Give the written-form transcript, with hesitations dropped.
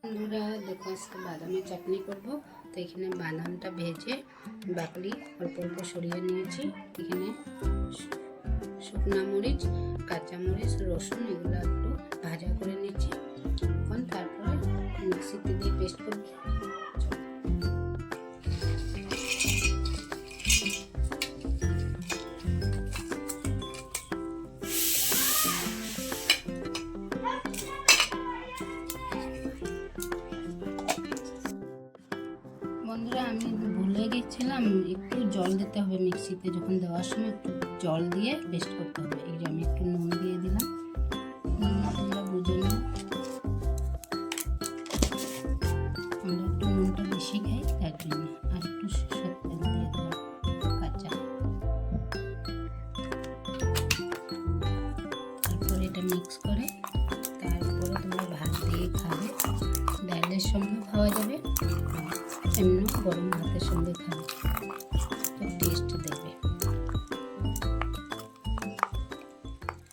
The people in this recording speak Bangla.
বন্ধুরা দেখো আজকে বাদামের চাটনি করব। তো এখানে বাদামটা ভেজে বাকলি অল্প অল্প সরিয়ে নিয়েছি। এখানে শুকনা মরিচ, কাঁচা মরিচ, রসুন এগুলো একটু ভাজা করে নিচ্ছি। এখন তারপরে মিক্সিতে দিয়ে পেস্ট করব। বন্ধুরা আমি ভুলে গেছিলাম, একটু জল দিতে হবে মিক্সিতে। যখন দেওয়ার সময় একটু জল দিয়ে পেস্ট করতে হবে। এই যে আমি একটু নুন দিয়ে দিলাম, তোমরা বুঝে নাও। আমরা একটু নুনটা বেশি খাই তার জন্য। আর একটু সরষের তেল দিয়ে দিলাম কাঁচা। তারপরে এটা মিক্স করে তারপরে তোমরা ভাত দিয়ে খাবে। ডালের সঙ্গে খাওয়া যাবে, এমনি গরম ভাতের সঙ্গে খাবে।